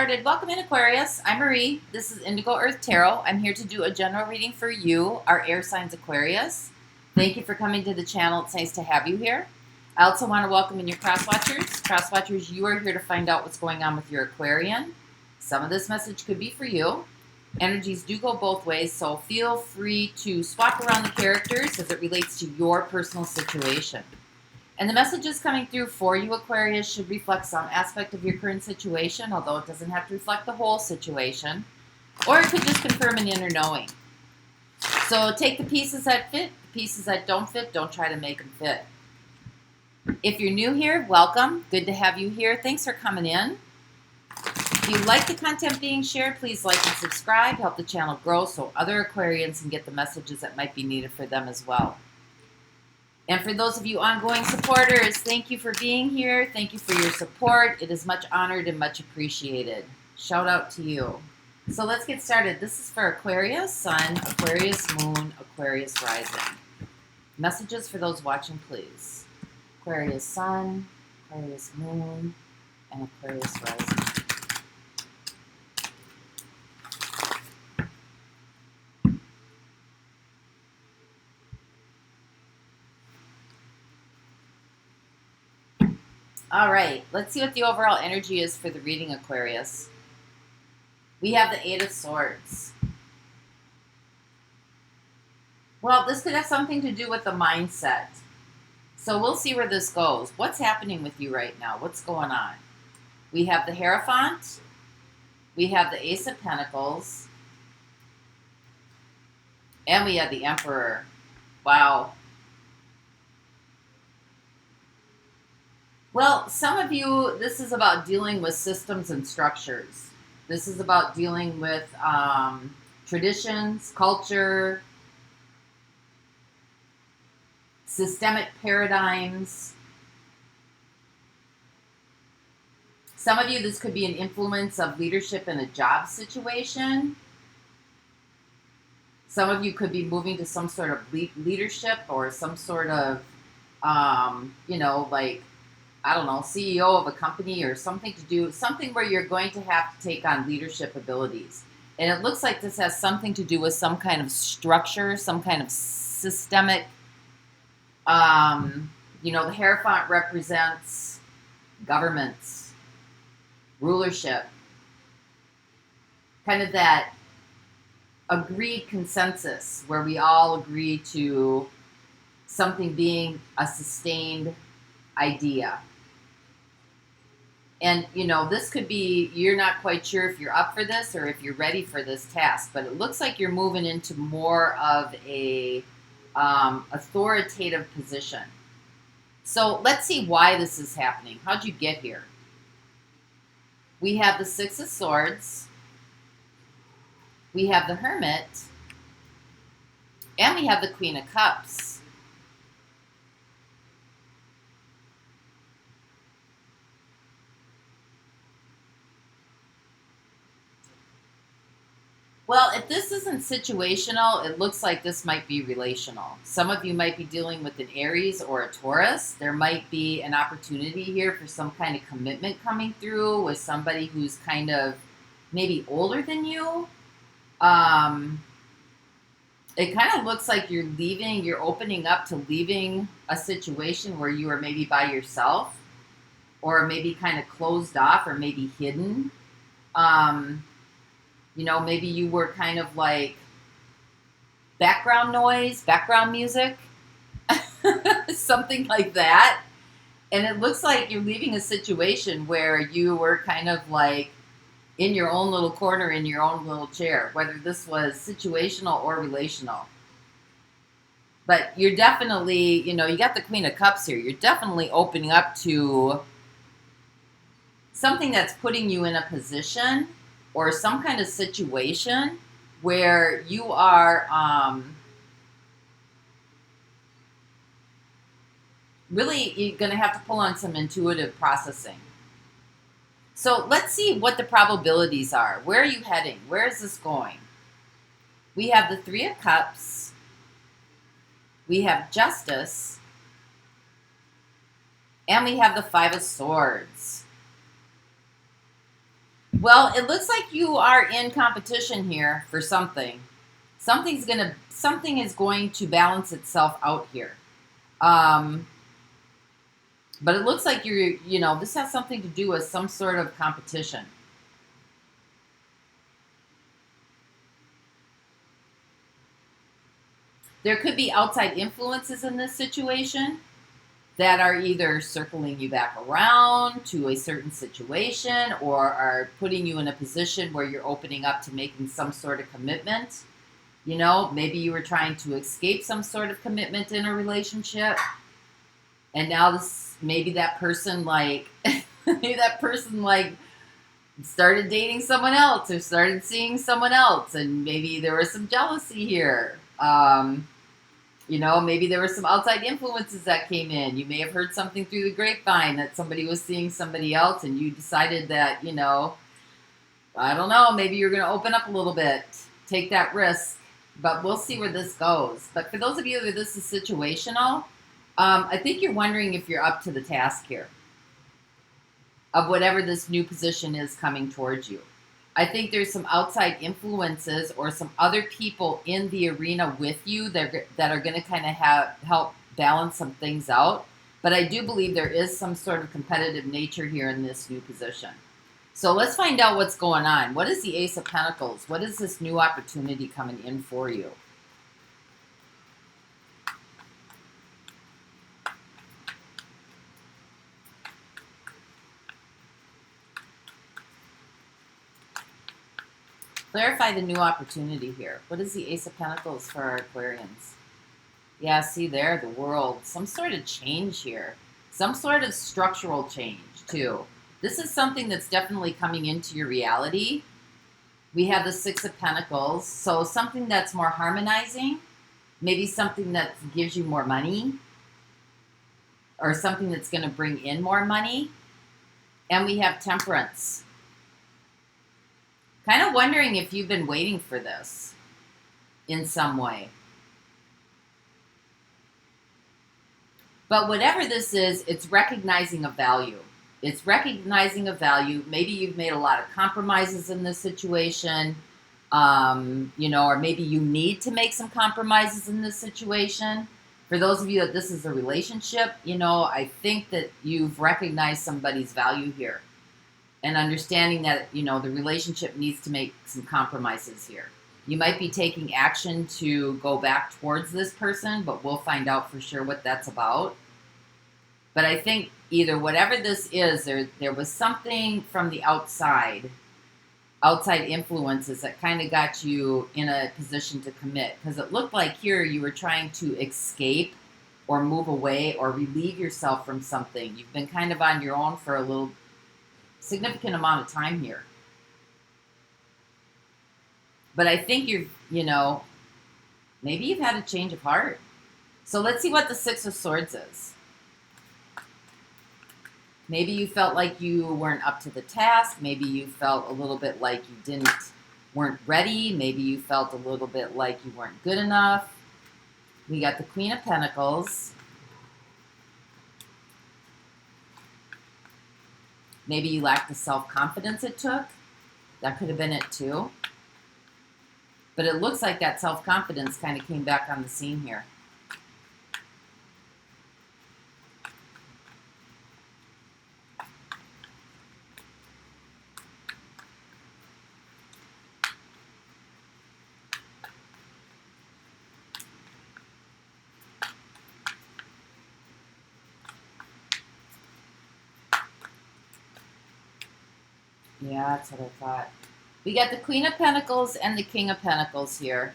started. Welcome in, Aquarius. I'm Marie. This is Indigo Earth Tarot. I'm here to do a general reading for you, our air signs Aquarius. Thank you for coming to the channel. It's nice to have you here. I also want to welcome in your cross-watchers. Cross-watchers, you are here to find out what's going on with your Aquarian. Some of this message could be for you. Energies do go both ways, so feel free to swap around the characters as it relates to your personal situation. And the messages coming through for you, Aquarius, should reflect some aspect of your current situation, although it doesn't have to reflect the whole situation. Or it could just confirm an inner knowing. So take the pieces that fit, the pieces that don't fit, don't try to make them fit. If you're new here, welcome. Good to have you here. Thanks for coming in. If you like the content being shared, please like and subscribe. Help the channel grow so other Aquarians can get the messages that might be needed for them as well. And for those of you ongoing supporters, thank you for being here. Thank you for your support. It is much honored and much appreciated. Shout out to you. So let's get started. This is for Aquarius Sun, Aquarius Moon, Aquarius Rising. Messages for those watching, please. Aquarius Sun, Aquarius Moon, and Aquarius Rising. All right, let's see what the overall energy is for the reading, Aquarius. We have the Eight of Swords. Well, this could have something to do with the mindset. So we'll see where this goes. What's happening with you right now? What's going on? We have the Hierophant. We have the Ace of Pentacles. And we have the Emperor. Wow. Well, some of you, this is about dealing with systems and structures. This is about dealing with traditions, culture, systemic paradigms. Some of you, this could be an influence of leadership in a job situation. Some of you could be moving to some sort of leadership or some sort of, like, I don't know, CEO of a company or something where you're going to have to take on leadership abilities. And it looks like this has something to do with some kind of structure, some kind of systemic, the Hierophant represents governments, rulership, kind of that agreed consensus where we all agree to something being a sustained idea. And, this could be, you're not quite sure if you're up for this or if you're ready for this task, but it looks like you're moving into more of a authoritative position. So let's see why this is happening. How'd you get here? We have the Six of Swords. We have the Hermit. And we have the Queen of Cups. Well, if this isn't situational, it looks like this might be relational. Some of you might be dealing with an Aries or a Taurus. There might be an opportunity here for some kind of commitment coming through with somebody who's kind of maybe older than you. It kind of looks like you're opening up to leaving a situation where you are maybe by yourself or maybe kind of closed off or maybe hidden. Maybe you were kind of like background noise, background music, something like that. And it looks like you're leaving a situation where you were kind of like in your own little corner, in your own little chair, whether this was situational or relational. But you're definitely, you got the Queen of Cups here. You're definitely opening up to something that's putting you in a position or some kind of situation where you are really, you're going to have to pull on some intuitive processing. So let's see what the probabilities are. Where are you heading? Where is this going? We have the Three of Cups. We have Justice. And we have the Five of Swords. Well, it looks like you are in competition here for something. Something is going to balance itself out here. But it looks like this has something to do with some sort of competition. There could be outside influences in this situation that are either circling you back around to a certain situation or are putting you in a position where you're opening up to making some sort of commitment. Maybe you were trying to escape some sort of commitment in a relationship. And now maybe that person started dating someone else or started seeing someone else. And maybe there was some jealousy here. Maybe there were some outside influences that came in. You may have heard something through the grapevine that somebody was seeing somebody else and you decided that, I don't know, maybe you're going to open up a little bit, take that risk, but we'll see where this goes. But for those of you that this is situational, I think you're wondering if you're up to the task here of whatever this new position is coming towards you. I think there's some outside influences or some other people in the arena with you that are going to kind of help balance some things out. But I do believe there is some sort of competitive nature here in this new position. So let's find out what's going on. What is the Ace of Pentacles? What is this new opportunity coming in for you? Clarify the new opportunity here. What is the Ace of Pentacles for our Aquarians? Yeah, see there, the world. Some sort of change here. Some sort of structural change, too. This is something that's definitely coming into your reality. We have the Six of Pentacles. So something that's more harmonizing. Maybe something that gives you more money. Or something that's going to bring in more money. And we have Temperance. Kind of wondering if you've been waiting for this in some way. But whatever this is, it's recognizing a value. It's recognizing a value. Maybe you've made a lot of compromises in this situation, or maybe you need to make some compromises in this situation. For those of you that this is a relationship, I think that you've recognized somebody's value here. And understanding that, the relationship needs to make some compromises here. You might be taking action to go back towards this person, but we'll find out for sure what that's about. But I think either whatever this is, there was something from the outside influences that kind of got you in a position to commit. Because it looked like here you were trying to escape or move away or relieve yourself from something. You've been kind of on your own for a significant amount of time here. But I think maybe you've had a change of heart. So let's see what the Six of Swords is. Maybe you felt like you weren't up to the task. Maybe you felt a little bit like you weren't ready. Maybe you felt a little bit like you weren't good enough. We got the Queen of Pentacles. Maybe you lacked the self-confidence it took. That could have been it too. But it looks like that self-confidence kind of came back on the scene here. Yeah, that's what I thought. We got the Queen of Pentacles and the King of Pentacles here.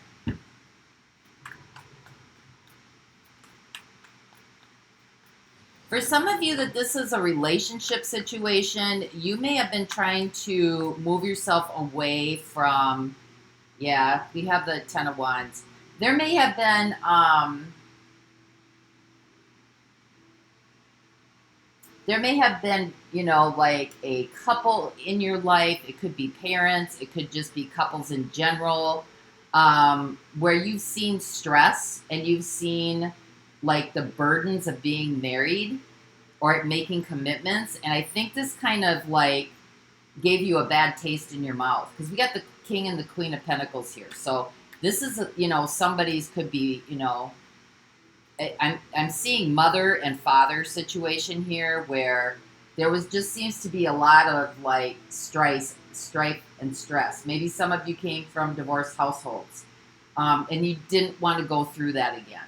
For some of you that this is a relationship situation, you may have been trying to move yourself away from, yeah, we have the Ten of Wands. There may have been, like a couple in your life. It could be parents. It could just be couples in general, where you've seen stress and you've seen like the burdens of being married or making commitments. And I think this kind of like gave you a bad taste in your mouth. Because we got the King and the Queen of Pentacles here. So this is, somebody's could be, I'm seeing mother and father situation here where there was just seems to be a lot of like strife and stress. Maybe some of you came from divorced households, and you didn't want to go through that again.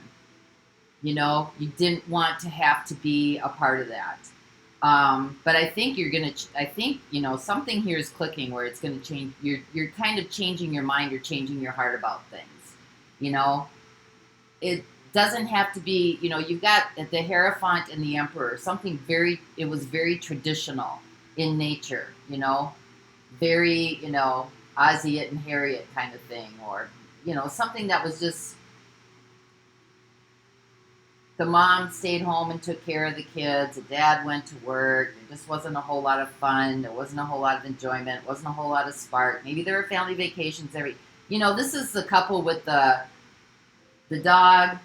You didn't want to have to be a part of that. But I think something here is clicking where it's going to change. You're kind of changing your mind or changing your heart about things. It doesn't have to be, you've got the Hierophant and the Emperor, it was very traditional in nature, very, Ozzy it and Harriet kind of thing, or, something that was just, the mom stayed home and took care of the kids, the dad went to work, there just wasn't a whole lot of fun, there wasn't a whole lot of enjoyment, wasn't a whole lot of spark, maybe there were family vacations this is the couple with the dog,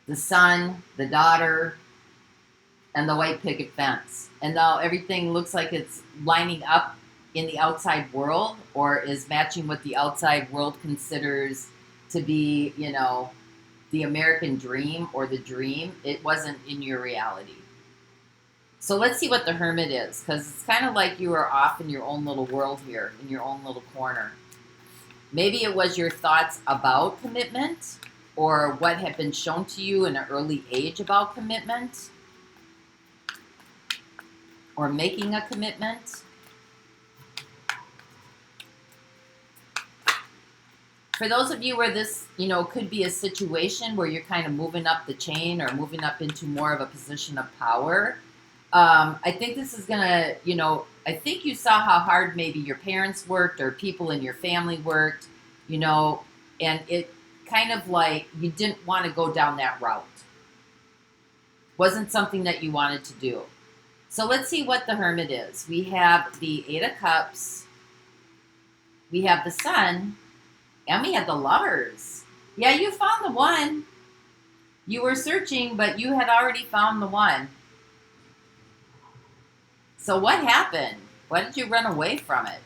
the son, the daughter, and the white picket fence. And now everything looks like it's lining up in the outside world or is matching what the outside world considers to be, the American dream or the dream. It wasn't in your reality. So let's see what the Hermit is, because it's kind of like you are off in your own little world here, in your own little corner. Maybe it was your thoughts about commitment, or what had been shown to you in an early age about commitment, or making a commitment. For those of you where this, could be a situation where you're kind of moving up the chain or moving up into more of a position of power, I think this is going to, I think you saw how hard maybe your parents worked or people in your family worked, and it kind of like you didn't want to go down that route. Wasn't something that you wanted to do. So let's see what the Hermit is. We have the Eight of Cups. We have the Sun. And we have the Lovers. Yeah, you found the one. You were searching, but you had already found the one. So what happened? Why did you run away from it?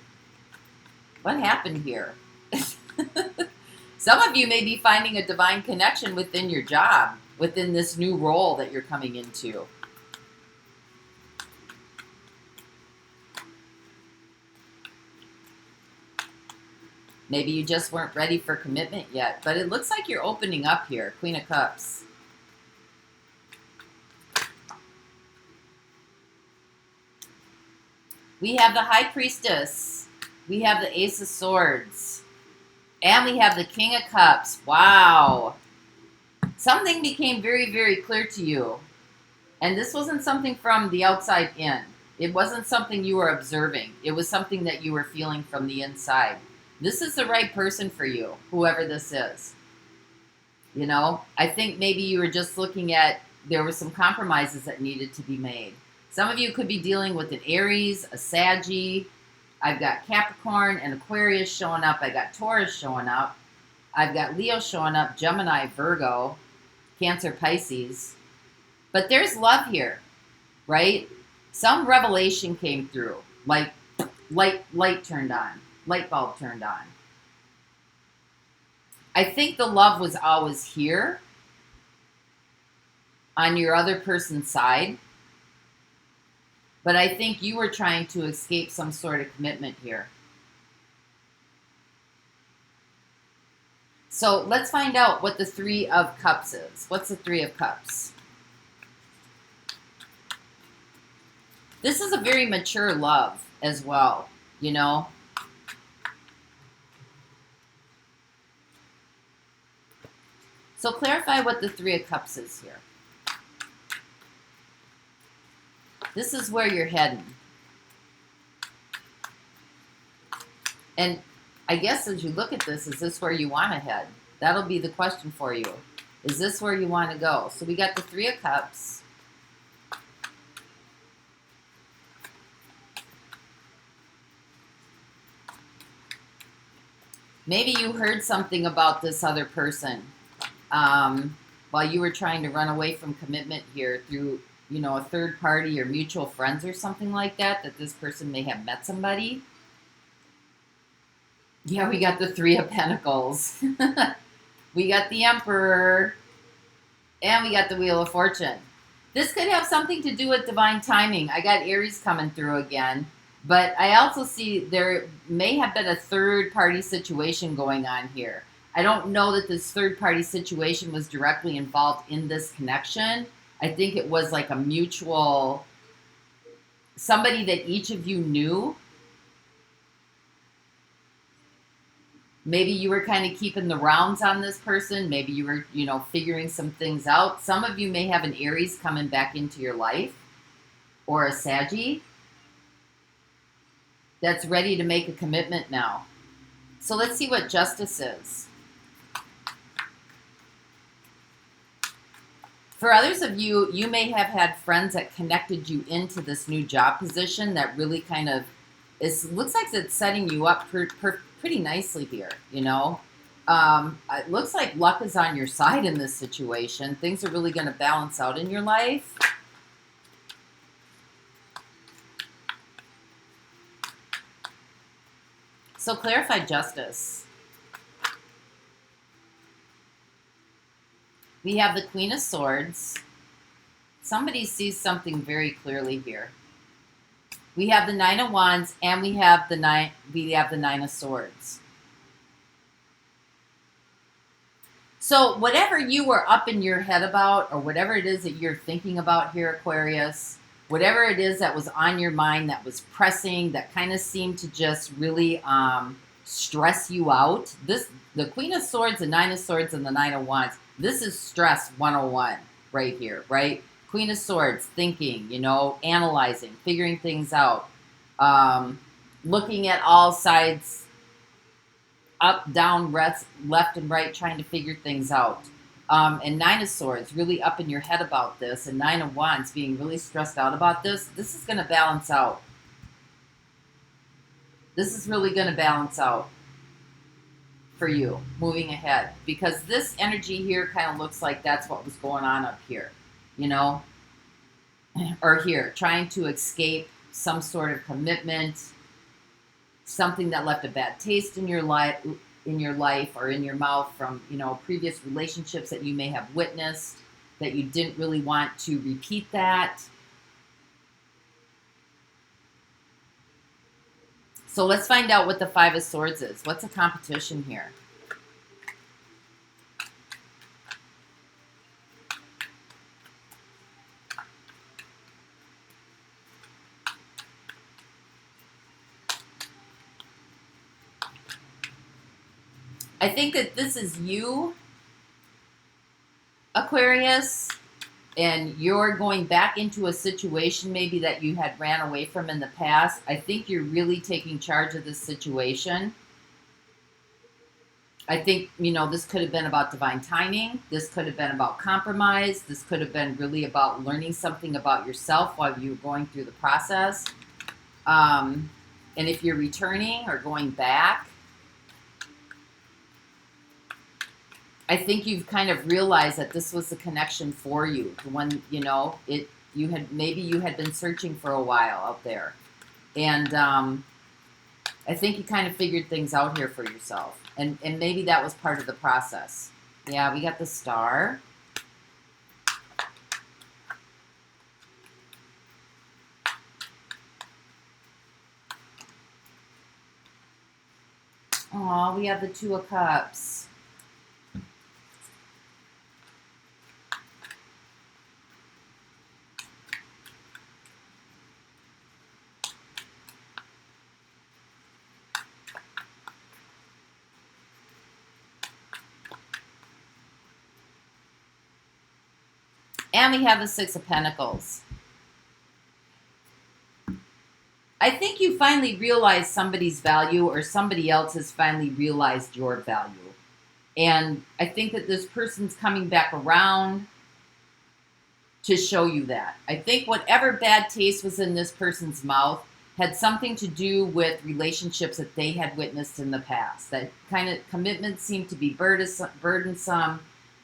What happened here? Some of you may be finding a divine connection within your job, within this new role that you're coming into. Maybe you just weren't ready for commitment yet, but it looks like you're opening up here. Queen of Cups. We have the High Priestess. We have the Ace of Swords. And we have the King of Cups. Wow. Something became very, very clear to you. And this wasn't something from the outside in. It wasn't something you were observing. It was something that you were feeling from the inside. This is the right person for you, whoever this is. I think maybe you were just looking at, there were some compromises that needed to be made. Some of you could be dealing with an Aries, a Saggy. I've got Capricorn and Aquarius showing up. I got Taurus showing up. I've got Leo showing up, Gemini, Virgo, Cancer, Pisces. But there's love here, right? Some revelation came through, like light turned on, light bulb turned on. I think the love was always here on your other person's side. But I think you were trying to escape some sort of commitment here. So let's find out what the Three of Cups is. What's the Three of Cups? This is a very mature love as well, So clarify what the Three of Cups is here. This is where you're heading. And I guess as you look at this, is this where you want to head? That'll be the question for you. Is this where you want to go? So we got the Three of Cups. Maybe you heard something about this other person while you were trying to run away from commitment here through you know, a third party or mutual friends or something like that, that this person may have met somebody. Yeah, we got the Three of Pentacles. We got the Emperor. And we got the Wheel of Fortune. This could have something to do with divine timing. I got Aries coming through again. But I also see there may have been a third-party situation going on here. I don't know that this third-party situation was directly involved in this connection. I think it was like a mutual, somebody that each of you knew. Maybe you were kind of keeping the rounds on this person. Maybe you were, you know, figuring some things out. Some of you may have an Aries coming back into your life, or a Saggy that's ready to make a commitment now. So let's see what Justice is. For others of you, you may have had friends that connected you into this new job position that really kind of looks like it's setting you up pretty nicely here, you know. It looks like luck is on your side in this situation. Things are really going to balance out in your life. So clarify Justice. We have the Queen of Swords. Somebody sees something very clearly here. We have the Nine of Wands, and we have the Nine of Swords. So whatever you were up in your head about, or whatever it is that you're thinking about here, Aquarius, whatever it is that was on your mind, that was pressing, that kind of seemed to just really stress you out. The Queen of Swords, the Nine of Swords, and the Nine of Wands, this is stress 101 right here, right? Queen of Swords, thinking, you know, analyzing, figuring things out, looking at all sides, up, down, left and right, trying to figure things out. And Nine of Swords, really up in your head about this, and Nine of Wands, being really stressed out about this. This is going to balance out. This is really going to balance out for you moving ahead, because this energy here kind of looks like that's what was going on up here, you know, or here, trying to escape some sort of commitment, something that left a bad taste in your life, or in your mouth from, you know, previous relationships that you may have witnessed, that you didn't really want to repeat that. So let's find out what the Five of Swords is. What's a competition here? I think that this is you, Aquarius, and you're going back into a situation maybe that you had ran away from in the past. I think you're really taking charge of this situation. I think, you know, this could have been about divine timing. This could have been about compromise. This could have been really about learning something about yourself while you were going through the process. And if you're returning or going back, I think you've kind of realized that this was the connection for you. The one, you know, maybe you had been searching for a while out there. And I think you kind of figured things out here for yourself. And maybe that was part of the process. Yeah, we got the Star. Aw, we have the Two of Cups. And we have the Six of Pentacles. I think you finally realized somebody's value, or somebody else has finally realized your value. And I think that this person's coming back around to show you that. I think whatever bad taste was in this person's mouth had something to do with relationships that they had witnessed in the past. That kind of commitment seemed to be burdensome,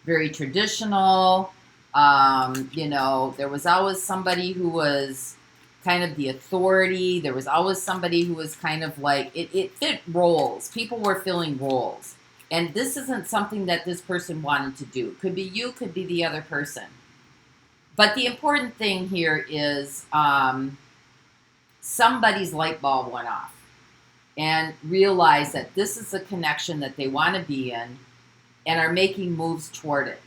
very traditional. You know, there was always somebody who was kind of the authority. There was always somebody who was kind of like, it fit roles. People were filling roles. And this isn't something that this person wanted to do. Could be you, could be the other person. But the important thing here is somebody's light bulb went off and realized that this is a connection that they want to be in and are making moves toward it.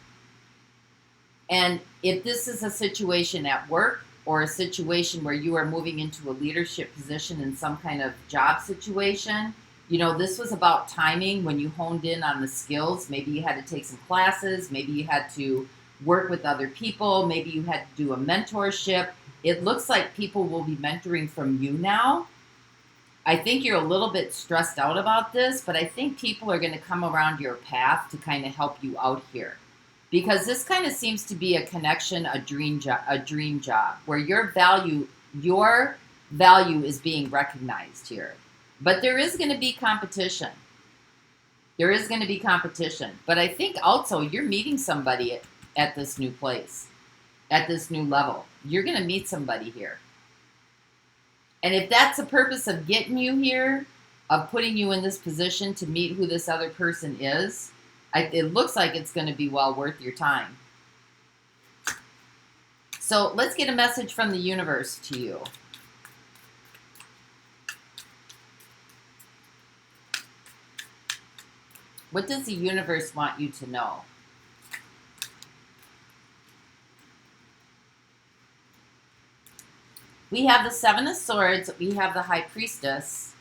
And if this is a situation at work or a situation where you are moving into a leadership position in some kind of job situation, you know, this was about timing when you honed in on the skills. Maybe you had to take some classes. Maybe you had to work with other people. Maybe you had to do a mentorship. It looks like people will be mentoring from you now. I think you're a little bit stressed out about this, but I think people are going to come around your path to kind of help you out here. Because this kind of seems to be a connection, a dream job where your value is being recognized here. But there is going to be competition. There is going to be competition. But I think also you're meeting somebody at this new place, at this new level. You're going to meet somebody here. And if that's the purpose of getting you here, of putting you in this position to meet who this other person is, it looks like it's going to be well worth your time. So let's get a message from the universe to you. What does the universe want you to know? We have the Seven of Swords. We have the High Priestess.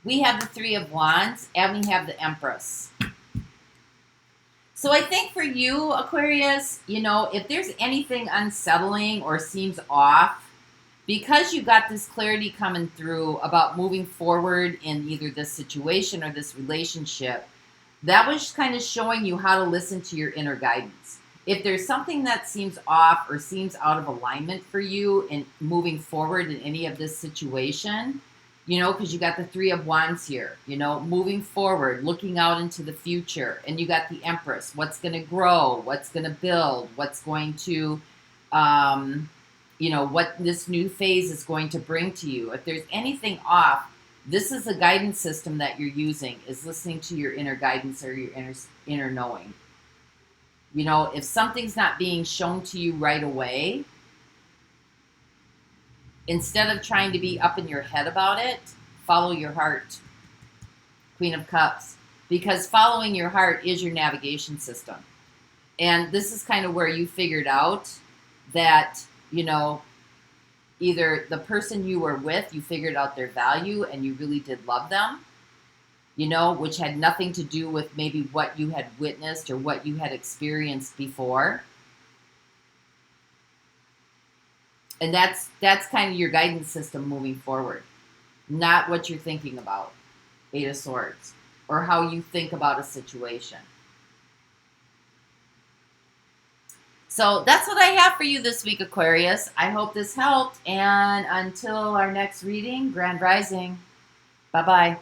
We have the Three of Wands, and we have the Empress. So I think for you, Aquarius, you know, if there's anything unsettling or seems off, because you got this clarity coming through about moving forward in either this situation or this relationship, that was kind of showing you how to listen to your inner guidance. If there's something that seems off or seems out of alignment for you in moving forward in any of this situation, you know, because you got the Three of Wands here, you know, moving forward, looking out into the future. And you got the Empress, what's going to grow, what's going to build, what's going to, you know, what this new phase is going to bring to you. If there's anything off, this is a guidance system that you're using, is listening to your inner guidance or your inner knowing. You know, if something's not being shown to you right away, instead of trying to be up in your head about it, follow your heart. Queen of Cups. Because following your heart is your navigation system. And this is kind of where you figured out that, you know, either the person you were with, you figured out their value and you really did love them, you know, which had nothing to do with maybe what you had witnessed or what you had experienced before. And that's kind of your guidance system moving forward, not what you're thinking about, Eight of Swords, or how you think about a situation. So that's what I have for you this week, Aquarius. I hope this helped. And until our next reading, Grand Rising. Bye-bye.